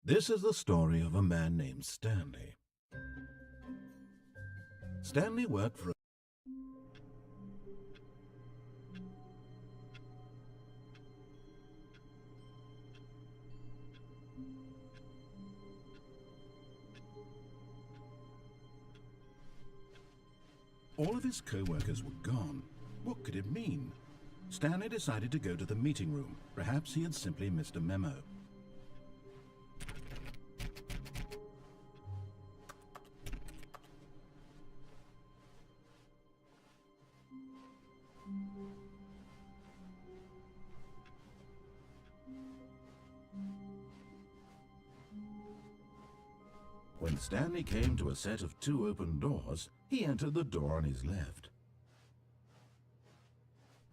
This is the story of a man named Stanley. Stanley worked for all of his co-workers were gone. What could it mean? Stanley decided to go to the meeting room. Perhaps he had simply missed a memo. When Stanley came to a set of 2 open doors, he entered the door on his left.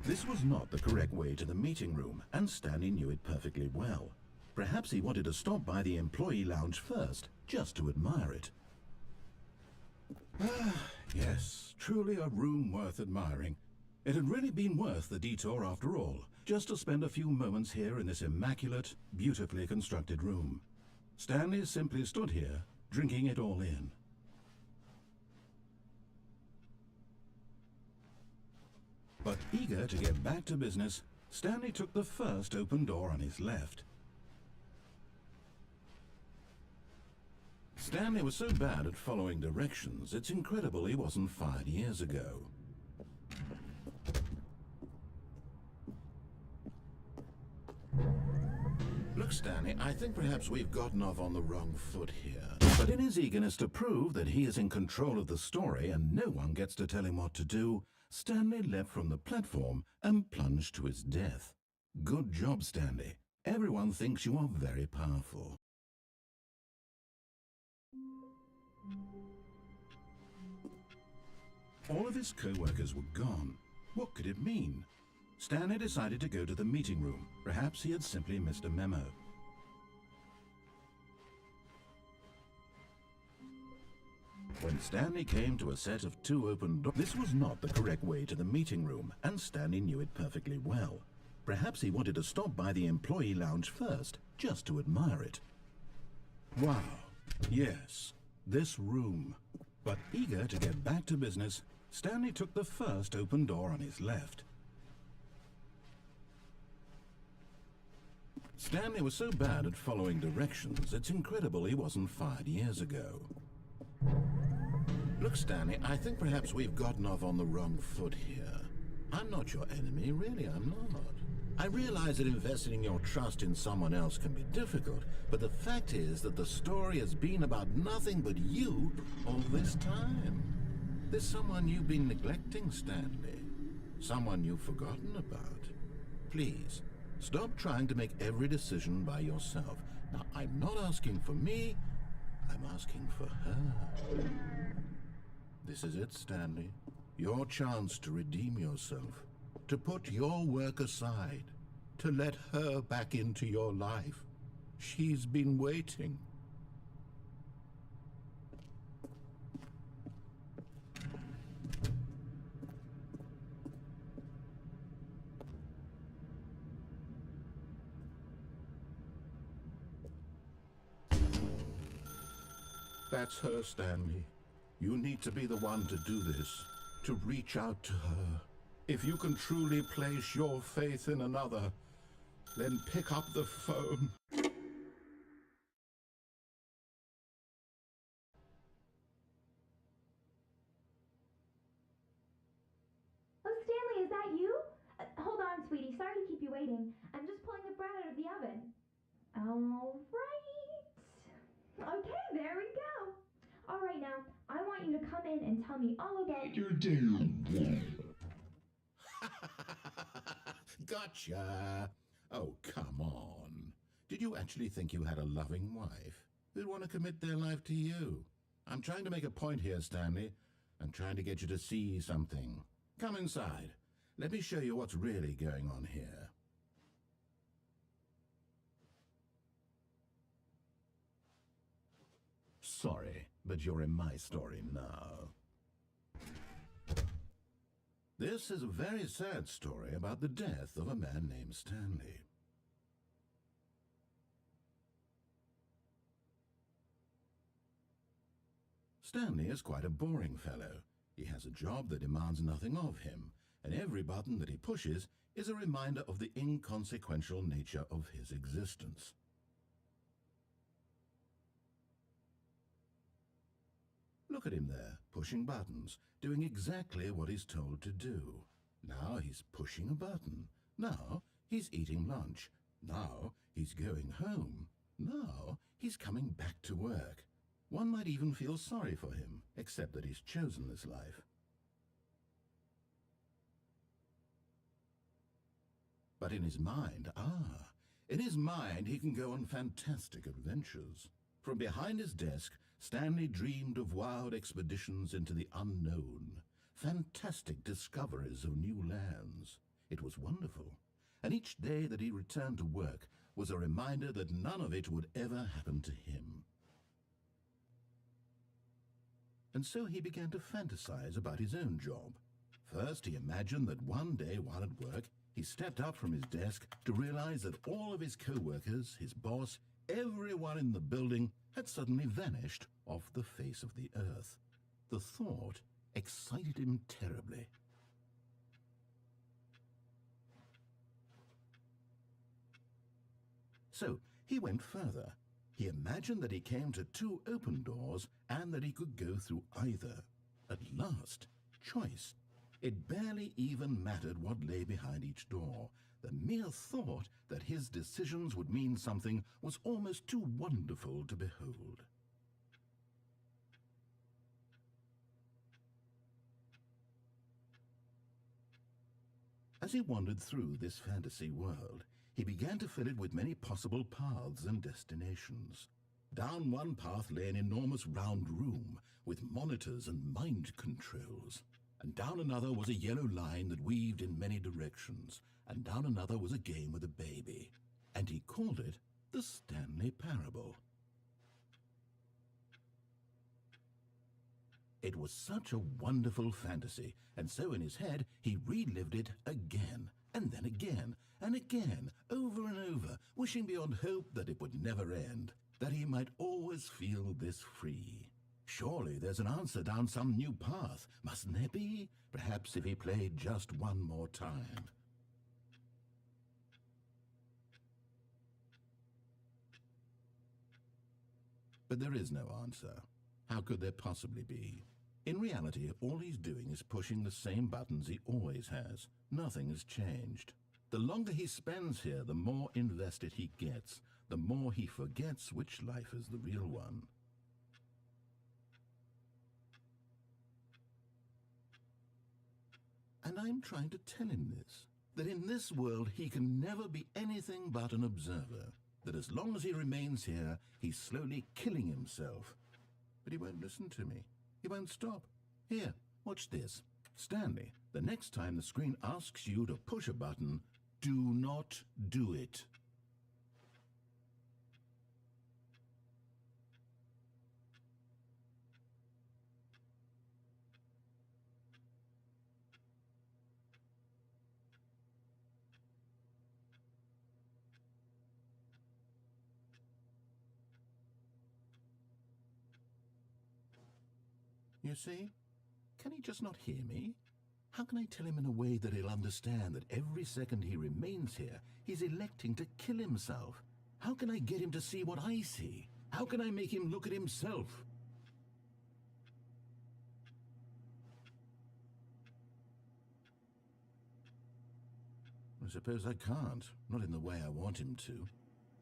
This was not the correct way to the meeting room, and Stanley knew it perfectly well. Perhaps he wanted to stop by the employee lounge first, just to admire it. Yes, truly a room worth admiring. It had really been worth the detour after all, just to spend a few moments here in this immaculate, beautifully constructed room. Stanley simply stood here, drinking it all in. But eager to get back to business, Stanley took the first open door on his left. Stanley was so bad at following directions, it's incredible he wasn't fired years ago. Look, Stanley, I think perhaps we've gotten off on the wrong foot here. But in his eagerness to prove that he is in control of the story and no one gets to tell him what to do, Stanley leapt from the platform and plunged to his death. Good job, Stanley. Everyone thinks you are very powerful. All of his co-workers were gone. What could it mean? Stanley decided to go to the meeting room. Perhaps he had simply missed a memo. When Stanley came to a set of 2 open doors, this was not the correct way to the meeting room, and Stanley knew it perfectly well. Perhaps he wanted to stop by the employee lounge first, just to admire it. Wow, yes, this room. But eager to get back to business, Stanley took the first open door on his left. Stanley was so bad at following directions, it's incredible he wasn't fired years ago. Look, Stanley, I think perhaps we've gotten off on the wrong foot here. I'm not your enemy, really, I'm not. I realize that investing your trust in someone else can be difficult, but the fact is that the story has been about nothing but you all this time. There's someone you've been neglecting, Stanley. Someone you've forgotten about. Please, stop trying to make every decision by yourself. Now, I'm not asking for me, I'm asking for her. This is it, Stanley. Your chance to redeem yourself. To put your work aside. To let her back into your life. She's been waiting. That's her, Stanley. You need to be the one to do this, to reach out to her. If you can truly place your faith in another, then pick up the phone. Oh, Stanley, is that you? Hold on, sweetie. Sorry to keep you waiting. I'm just pulling the bread out of the oven. All right. Okay, there we go. All right, now, I want you to come in and tell me all about your day. Gotcha. Oh, come on. Did you actually think you had a loving wife who'd want to commit their life to you? I'm trying to make a point here, Stanley. I'm trying to get you to see something. Come inside. Let me show you what's really going on here. Sorry, but you're in my story now. This is a very sad story about the death of a man named Stanley. Stanley is quite a boring fellow. He has a job that demands nothing of him, and every button that he pushes is a reminder of the inconsequential nature of his existence. Look at him there, pushing buttons, doing exactly what he's told to do. Now he's pushing a button. Now he's eating lunch. Now he's going home. Now he's coming back to work. One might even feel sorry for him, except that he's chosen this life. But in his mind, he can go on fantastic adventures. From behind his desk, Stanley dreamed of wild expeditions into the unknown, fantastic discoveries of new lands. It was wonderful, and each day that he returned to work was a reminder that none of it would ever happen to him. And so he began to fantasize about his own job. First, he imagined that one day while at work, he stepped up from his desk to realize that all of his co-workers, his boss, everyone in the building had suddenly vanished off the face of the earth. The thought excited him terribly. So he went further. He imagined that he came to two open doors and that he could go through either. At last, choice. It barely even mattered what lay behind each door. The mere thought that his decisions would mean something was almost too wonderful to behold. As he wandered through this fantasy world, he began to fill it with many possible paths and destinations. Down one path lay an enormous round room with monitors and mind controls. And down another was a yellow line that weaved in many directions. And down another was a game with a baby. And he called it the Stanley Parable. It was such a wonderful fantasy, and so in his head he relived it again, and then again, and again, over and over, wishing beyond hope that it would never end, that he might always feel this free. Surely there's an answer down some new path, mustn't there be? Perhaps if he played just one more time. But there is no answer. How could there possibly be? In reality, all he's doing is pushing the same buttons he always has. Nothing has changed. The longer he spends here, the more invested he gets, the more he forgets which life is the real one. And I'm trying to tell him this, that in this world he can never be anything but an observer, that as long as he remains here, he's slowly killing himself. But he won't listen to me. He won't stop. Here, watch this. Stanley, the next time the screen asks you to push a button, do not do it. You see? Can he just not hear me? How can I tell him in a way that he'll understand that every second he remains here, he's electing to kill himself? How can I get him to see what I see? How can I make him look at himself? I suppose I can't, not in the way I want him to.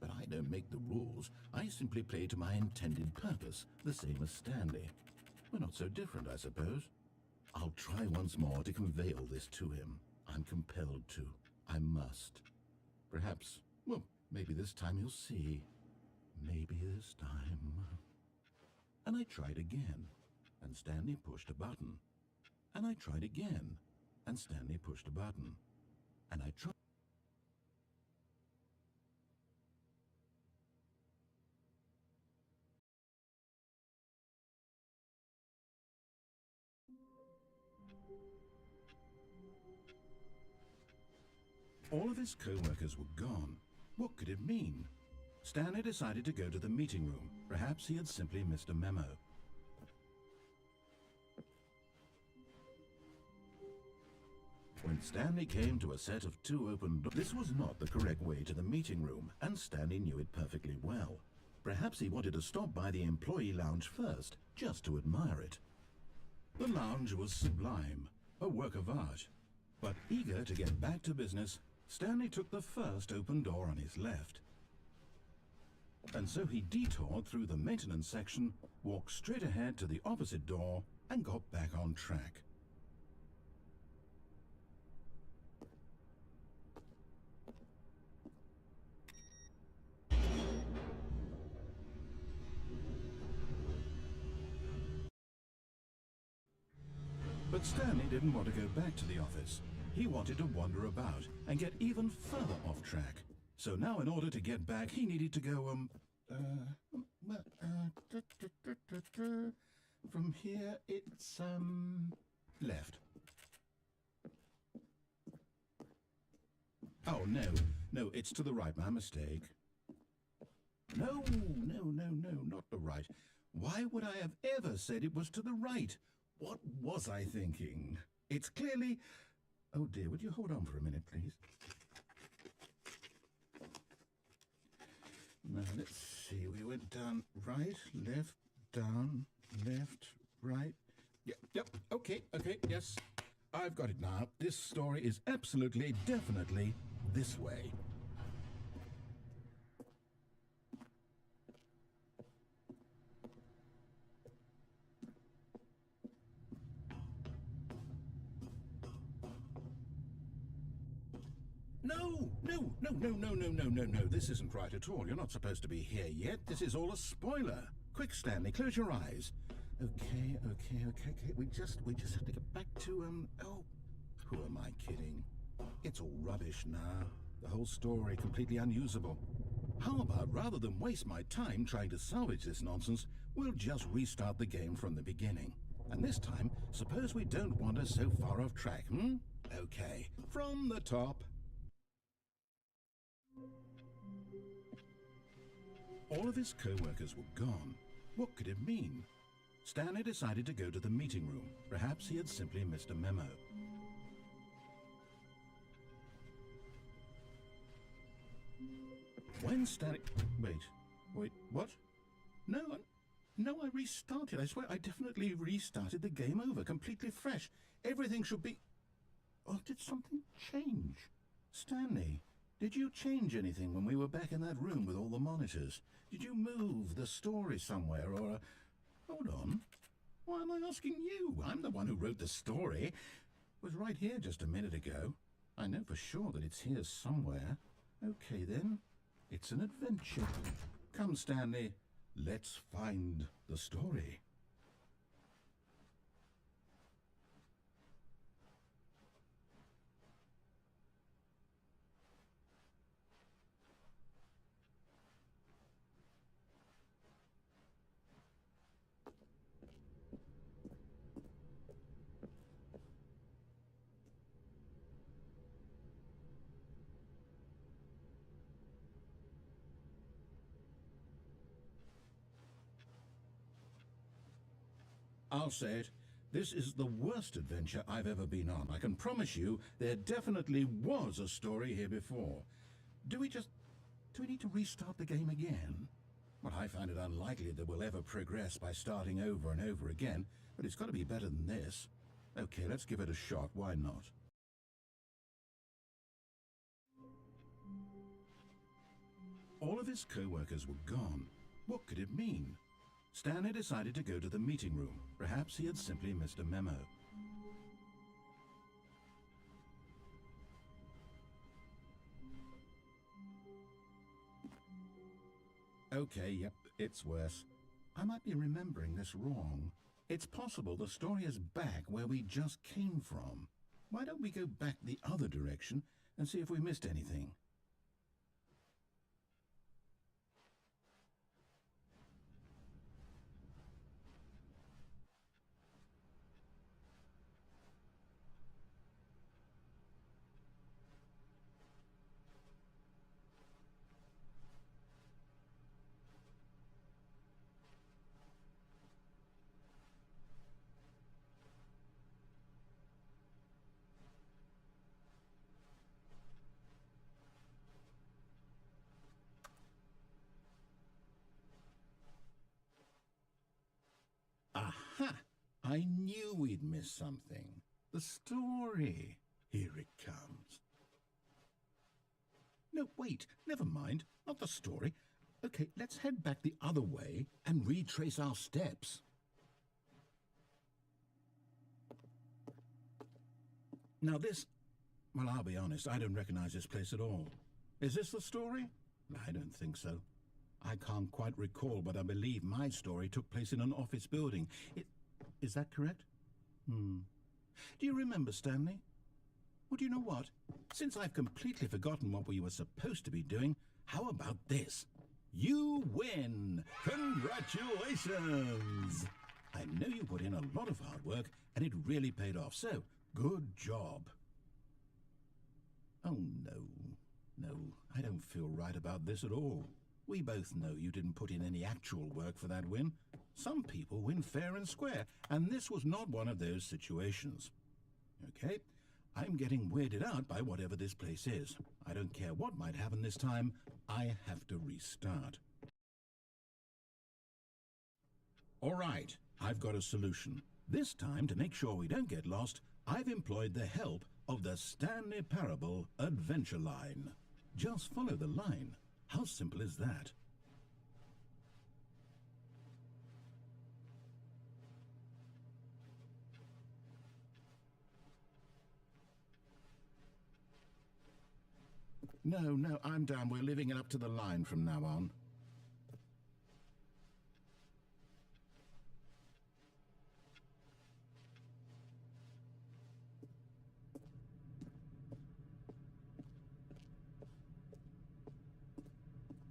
But I don't make the rules. I simply play to my intended purpose, the same as Stanley. We're not so different, I suppose. I'll try once more to convey all this to him. I'm compelled to. I must. Perhaps, well, maybe this time he'll see. Maybe this time. And I tried again, and Stanley pushed a button. And I tried again, and Stanley pushed a button. And I tried. All of his co-workers were gone. What could it mean? Stanley decided to go to the meeting room. Perhaps he had simply missed a memo. When Stanley came to a set of two open doors, this was not the correct way to the meeting room, and Stanley knew it perfectly well. Perhaps he wanted to stop by the employee lounge first, just to admire it. The lounge was sublime, a work of art. But eager to get back to business, Stanley took the first open door on his left. And so he detoured through the maintenance section, walked straight ahead to the opposite door, and got back on track. But Stanley didn't want to go back to the office. He wanted to wander about and get even further off track. So now in order to get back, he needed to go, from here it's, left. Oh, no, it's to the right, my mistake. No, not the right. Why would I have ever said it was to the right? What was I thinking? It's clearly... Oh dear, would you hold on for a minute, please? Now, let's see. We went down right, left, down, left, right. Yep, okay, yes. I've got it now. This story is absolutely, definitely this way. No. This isn't right at all. You're not supposed to be here yet. This is all a spoiler. Quick, Stanley, close your eyes. Okay. We just have to get back to, oh, who am I kidding? It's all rubbish now. The whole story completely unusable. How about, rather than waste my time trying to salvage this nonsense, we'll just restart the game from the beginning. And this time, suppose we don't wander so far off track, Okay, from the top. All of his co-workers were gone. What could it mean? Stanley decided to go to the meeting room. Perhaps he had simply missed a memo. When Stanley... Wait, what? No, I restarted. I swear I definitely restarted the game over, completely fresh. Everything should be... Oh, did something change? Stanley, did you change anything when we were back in that room with all the monitors? Did you move the story somewhere, or... Hold on. Why am I asking you? I'm the one who wrote the story. It was right here just a minute ago. I know for sure that it's here somewhere. Okay, then. It's an adventure. Come, Stanley. Let's find the story. I'll say it. This is the worst adventure I've ever been on. I can promise you there definitely was a story here before. Do we need to restart the game again? Well, I find it unlikely that we'll ever progress by starting over and over again, but it's got to be better than this. Okay, let's give it a shot. Why not? All of his co-workers were gone. What could it mean? Stanley decided to go to the meeting room. Perhaps he had simply missed a memo. Okay, yep, it's worse. I might be remembering this wrong. It's possible the story is back where we just came from. Why don't we go back the other direction and see if we missed anything? Ha! I knew we'd miss something. The story. Here it comes. No, wait, never mind. Not the story. Okay, let's head back the other way and retrace our steps. Now this... Well, I'll be honest, I don't recognize this place at all. Is this the story? I don't think so. I can't quite recall, but I believe my story took place in an office building. Is that correct? Do you remember, Stanley? Well, do you know what? Since I've completely forgotten what we were supposed to be doing, how about this? You win! Congratulations! I know you put in a lot of hard work, and it really paid off, so good job. Oh, no, I don't feel right about this at all. We both know you didn't put in any actual work for that win. Some people win fair and square, and this was not one of those situations. Okay, I'm getting weirded out by whatever this place is. I don't care what might happen this time. I have to restart. All right, I've got a solution. This time, to make sure we don't get lost, I've employed the help of the Stanley Parable Adventure Line. Just follow the line. How simple is that? No, I'm down. We're living it up to the line from now on.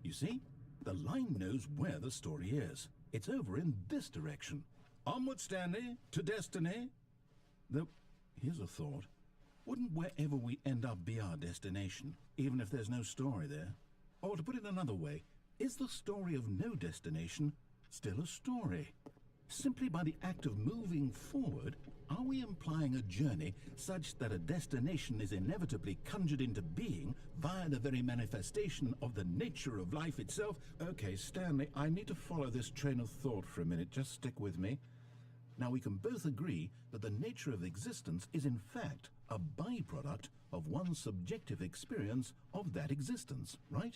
You see? The line knows where the story is. It's over in this direction. Onward, Stanley, to destiny. Though, here's a thought. Wouldn't wherever we end up be our destination, even if there's no story there? Or to put it another way, is the story of no destination still a story? Simply by the act of moving forward, are we implying a journey such that a destination is inevitably conjured into being via the very manifestation of the nature of life itself? Okay, Stanley, I need to follow this train of thought for a minute. Just stick with me. Now, we can both agree that the nature of existence is in fact a byproduct of one's subjective experience of that existence, right?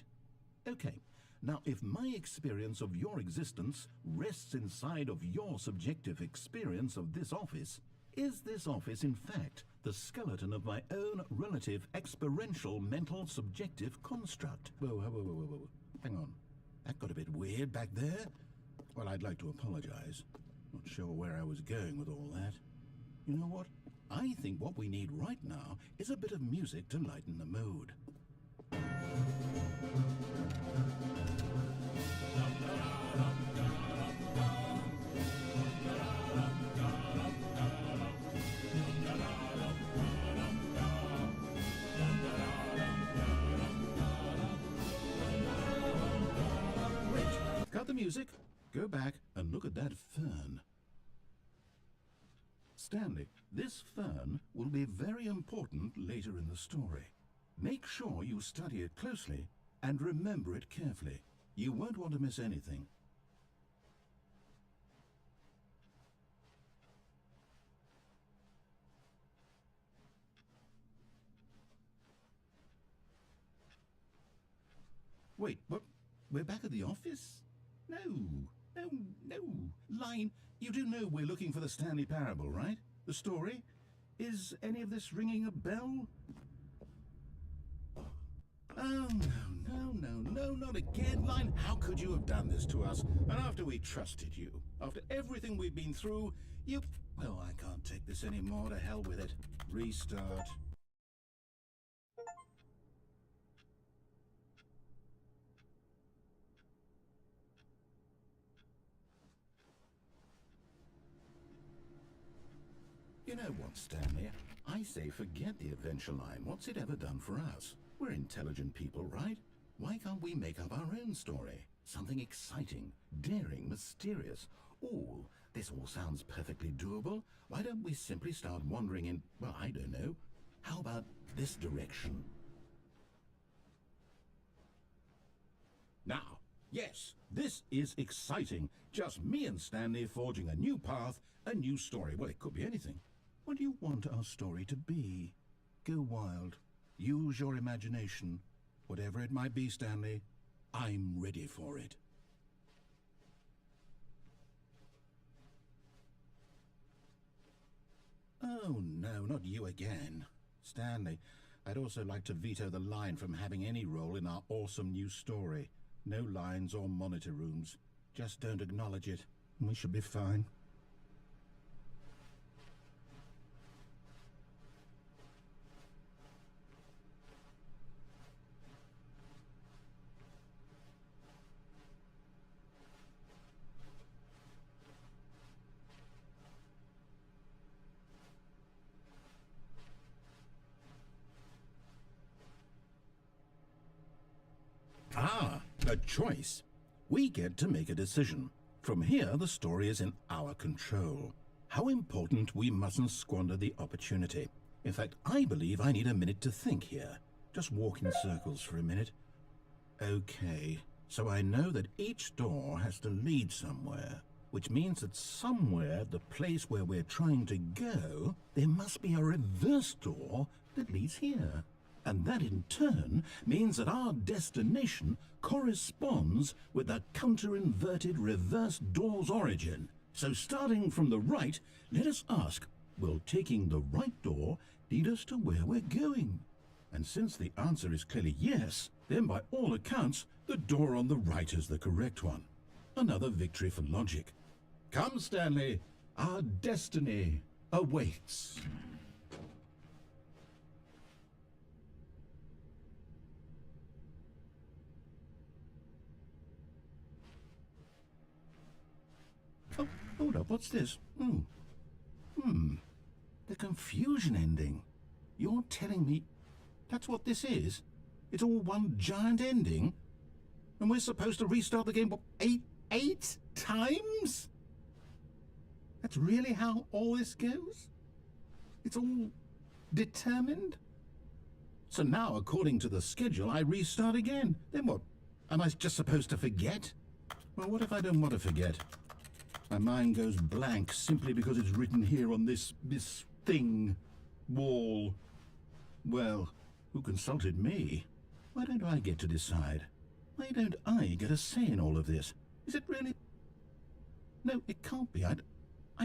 Okay. Now, if my experience of your existence rests inside of your subjective experience of this office, is this office, in fact, the skeleton of my own relative experiential mental subjective construct? Whoa. Hang on. That got a bit weird back there. Well, I'd like to apologize. Not sure where I was going with all that. You know what? I think what we need right now is a bit of music to lighten the mood. Got the music? Go back and look at that fern. Stanley, this fern will be very important later in the story. Make sure you study it closely and remember it carefully. You won't want to miss anything. Wait, what? We're back at the office? No. Line, you do know we're looking for the Stanley Parable, right? The story? Is any of this ringing a bell? Oh, no, not again, Line. How could you have done this to us? And after we trusted you, after everything we've been through, you... Well, I can't take this anymore. To hell with it. Restart. You know what, Stanley? I say forget the adventure line. What's it ever done for us? We're intelligent people, right? Why can't we make up our own story? Something exciting, daring, mysterious. Oh, this all sounds perfectly doable. Why don't we simply start wandering in, well, I don't know. How about this direction? Now, Yes, this is exciting. Just me and Stanley forging a new path, a new story. Well, it could be anything. What do you want our story to be? Go wild. Use your imagination. Whatever it might be, Stanley, I'm ready for it. Oh, no, not you again. Stanley, I'd also like to veto the line from having any role in our awesome new story. No lines or monitor rooms. Just don't acknowledge it, and we should be fine. Ah, a choice. We get to make a decision. From here, the story is in our control. How important we mustn't squander the opportunity. In fact, I believe I need a minute to think here. Just walk in circles for a minute. Okay, so I know that each door has to lead somewhere, which means that somewhere, the place where we're trying to go, there must be a reverse door that leads here. And that in turn means that our destination corresponds with the counter-inverted reverse door's origin. So starting from the right, let us ask, will taking the right door lead us to where we're going? And since the answer is clearly yes, then by all accounts, the door on the right is the correct one. Another victory for logic. Come, Stanley, our destiny awaits. Oh, hold up, what's this? The confusion ending. You're telling me that's what this is? It's all one giant ending? And we're supposed to restart the game, what, eight times? That's really how all this goes? It's all determined? So now, according to the schedule, I restart again. Then what? Am I just supposed to forget? Well, what if I don't want to forget? My mind goes blank simply because it's written here on this thing, wall. Well, who consulted me? Why don't I get to decide? Why don't I get a say in all of this? Is it really? No, it can't be. I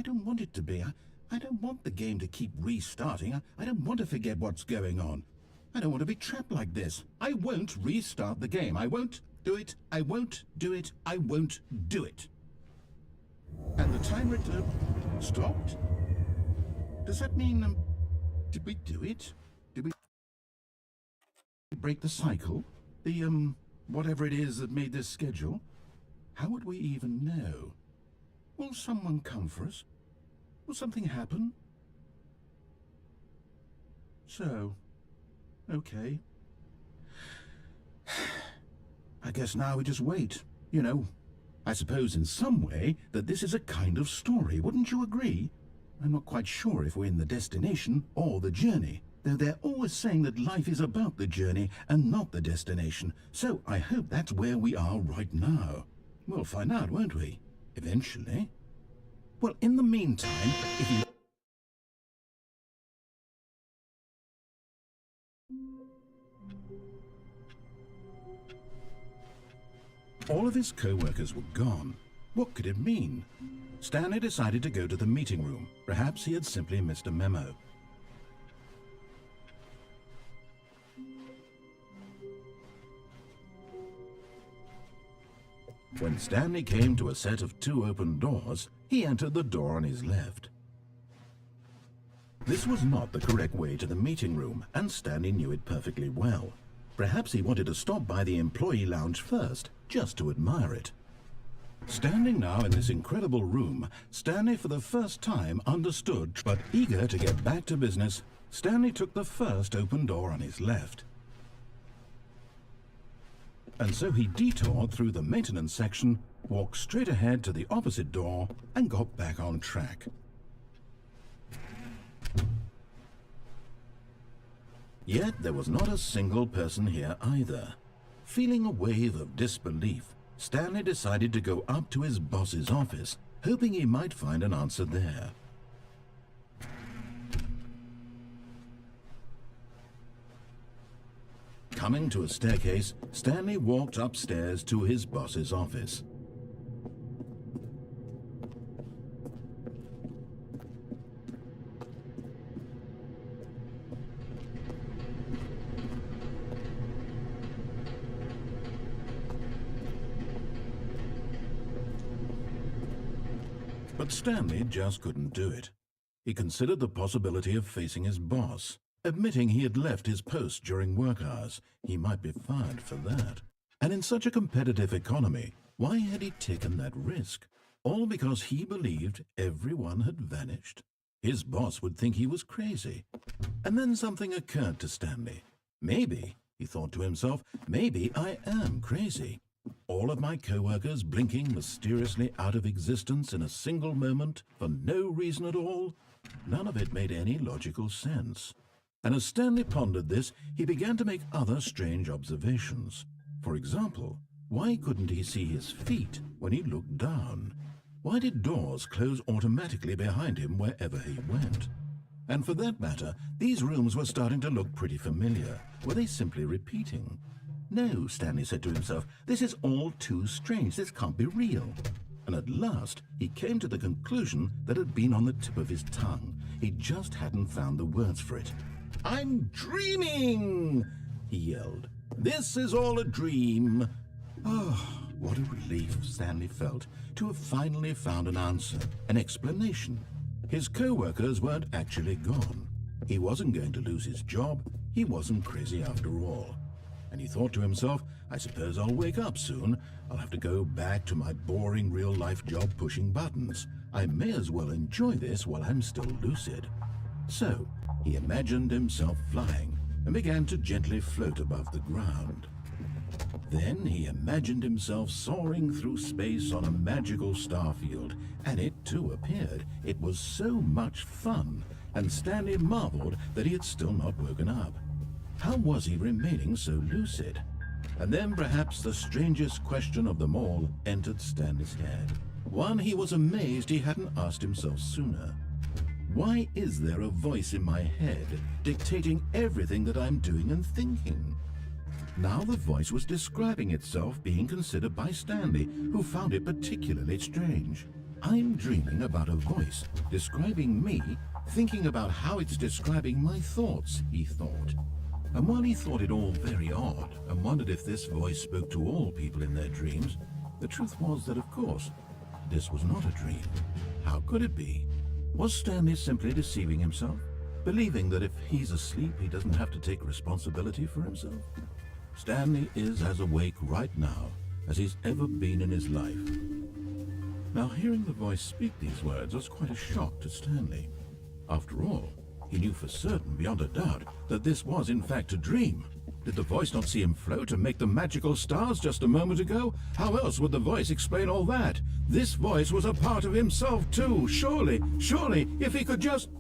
don't want it to be. I don't want the game to keep restarting. I don't want to forget what's going on. I don't want to be trapped like this. I won't restart the game. I won't do it. I won't do it. I won't do it. And the timer stopped? Does that mean, did we do it? Did we break the cycle? The, whatever it is that made this schedule? How would we even know? Will someone come for us? Will something happen? So, okay. I guess now we just wait, you know. I suppose in some way that this is a kind of story, wouldn't you agree? I'm not quite sure if we're in the destination or the journey, though they're always saying that life is about the journey and not the destination, so I hope that's where we are right now. We'll find out, won't we? Eventually. Well, in the meantime, if you... All of his co-workers were gone. What could it mean? Stanley decided to go to the meeting room. Perhaps he had simply missed a memo. When Stanley came to a set of 2 open doors, he entered the door on his left. This was not the correct way to the meeting room, and Stanley knew it perfectly well. Perhaps he wanted to stop by the employee lounge first, just to admire it. Standing now in this incredible room, Stanley for the first time understood, but eager to get back to business, Stanley took the first open door on his left. And so he detoured through the maintenance section, walked straight ahead to the opposite door, and got back on track. Yet there was not a single person here either. Feeling a wave of disbelief, Stanley decided to go up to his boss's office, hoping he might find an answer there. Coming to a staircase, Stanley walked upstairs to his boss's office. But Stanley just couldn't do it. He considered the possibility of facing his boss. Admitting he had left his post during work hours, he might be fired for that. And in such a competitive economy, why had he taken that risk? All because he believed everyone had vanished? His boss would think he was crazy. And then something occurred to Stanley. Maybe, he thought to himself, maybe I am crazy. All of my co-workers blinking mysteriously out of existence in a single moment for no reason at all? None of it made any logical sense. And as Stanley pondered this, he began to make other strange observations. For example, why couldn't he see his feet when he looked down? Why did doors close automatically behind him wherever he went? And for that matter, these rooms were starting to look pretty familiar. Were they simply repeating? No, Stanley said to himself, this is all too strange. This can't be real. And at last, he came to the conclusion that had been on the tip of his tongue. He just hadn't found the words for it. "I'm dreaming!" he yelled. "This is all a dream." Oh, what a relief Stanley felt to have finally found an answer, an explanation. His co-workers weren't actually gone. He wasn't going to lose his job. He wasn't crazy after all. And he thought to himself, I suppose I'll wake up soon. I'll have to go back to my boring real-life job pushing buttons. I may as well enjoy this while I'm still lucid. So, he imagined himself flying and began to gently float above the ground. Then he imagined himself soaring through space on a magical starfield, and it too appeared. It was so much fun, and Stanley marveled that he had still not woken up. How was he remaining so lucid? And then perhaps the strangest question of them all entered Stanley's head. One he was amazed he hadn't asked himself sooner. Why is there a voice in my head dictating everything that I'm doing and thinking? Now the voice was describing itself being considered by Stanley, who found it particularly strange. I'm dreaming about a voice describing me, thinking about how it's describing my thoughts, he thought. And while he thought it all very odd and wondered if this voice spoke to all people in their dreams, the truth was that, of course, this was not a dream. How could it be? Was Stanley simply deceiving himself, believing that if he's asleep he doesn't have to take responsibility for himself? Stanley is as awake right now as he's ever been in his life. Now, hearing the voice speak these words was quite a shock to Stanley. After all, he knew for certain, beyond a doubt, that this was in fact a dream. Did the voice not see him float and make the magical stars just a moment ago? How else would the voice explain all that? This voice was a part of himself too. Surely, if he could just...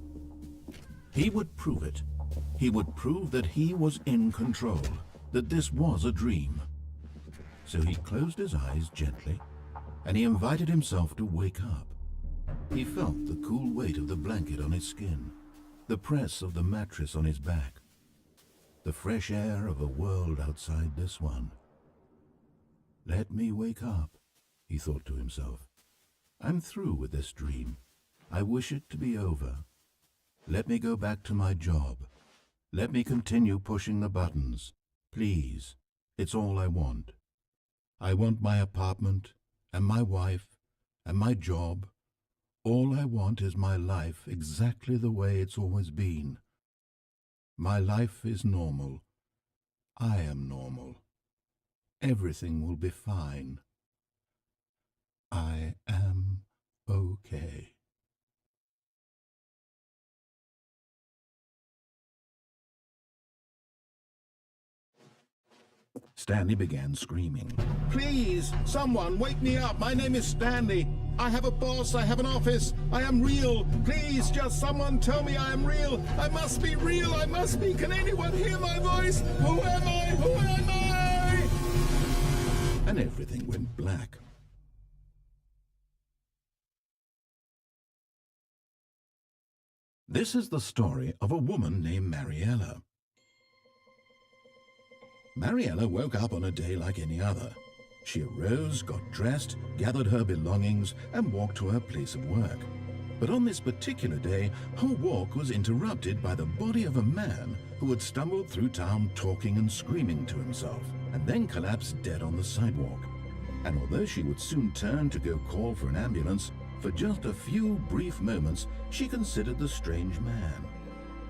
He would prove it. He would prove that he was in control, that this was a dream. So he closed his eyes gently, and he invited himself to wake up. He felt the cool weight of the blanket on his skin, the press of the mattress on his back, the fresh air of a world outside this one. Let me wake up, he thought to himself. I'm through with this dream. I wish it to be over. Let me go back to my job. Let me continue pushing the buttons. Please, it's all I want. I want my apartment, and my wife, and my job. All I want is my life exactly the way it's always been. My life is normal. I am normal. Everything will be fine. I am okay. Stanley began screaming. Please, someone, wake me up. My name is Stanley. I have a boss. I have an office. I am real. Please, just someone tell me I am real. I must be real. I must be. Can anyone hear my voice? Who am I? Who am I? and everything went black. This is the story of a woman named Mariella. Mariella woke up on a day like any other. She arose, got dressed, gathered her belongings, and walked to her place of work. But on this particular day, her walk was interrupted by the body of a man who had stumbled through town talking and screaming to himself, and then collapsed dead on the sidewalk. And although she would soon turn to go call for an ambulance, for just a few brief moments she considered the strange man.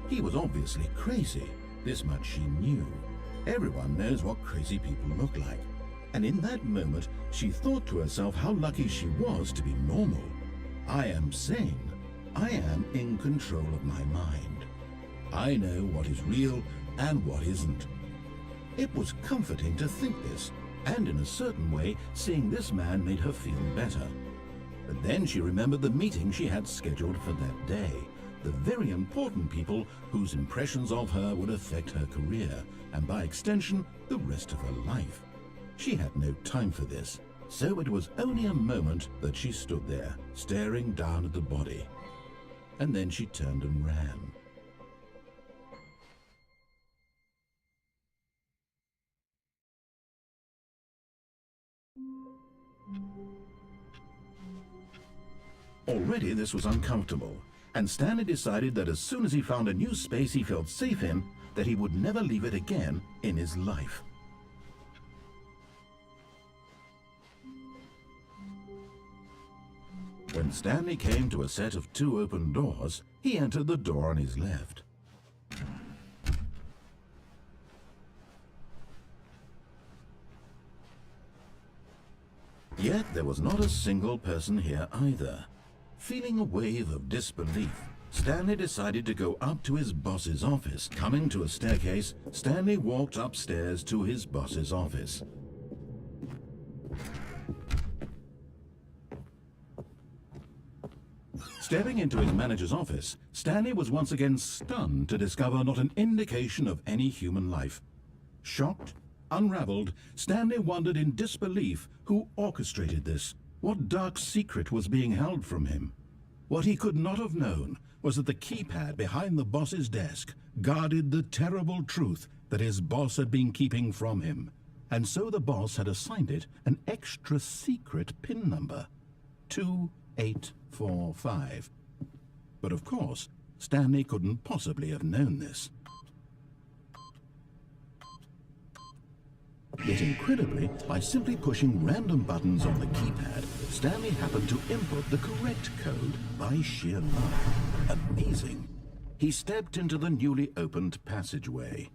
He was obviously crazy, this much she knew. Everyone knows what crazy people look like. And in that moment, she thought to herself how lucky she was to be normal. I am sane. I am in control of my mind. I know what is real and what isn't. It was comforting to think this, and in a certain way, seeing this man made her feel better. But then she remembered the meeting she had scheduled for that day, the very important people whose impressions of her would affect her career, and by extension, the rest of her life. She had no time for this, so it was only a moment that she stood there, staring down at the body. And then she turned and ran. Already this was uncomfortable, and Stanley decided that as soon as he found a new space he felt safe in, that he would never leave it again in his life. When Stanley came to a set of 2 open doors, he entered the door on his left. Yet there was not a single person here either. Feeling a wave of disbelief, Stanley decided to go up to his boss's office. Coming to a staircase, Stanley walked upstairs to his boss's office. Stepping into his manager's office, Stanley was once again stunned to discover not an indication of any human life. Shocked, unraveled, Stanley wondered in disbelief who orchestrated this. What dark secret was being held from him? What he could not have known was that the keypad behind the boss's desk guarded the terrible truth that his boss had been keeping from him. And so the boss had assigned it an extra secret PIN number, 2845. But of course, Stanley couldn't possibly have known this. Yet incredibly, by simply pushing random buttons on the keypad, Stanley happened to input the correct code by sheer luck. Amazing. He stepped into the newly opened passageway.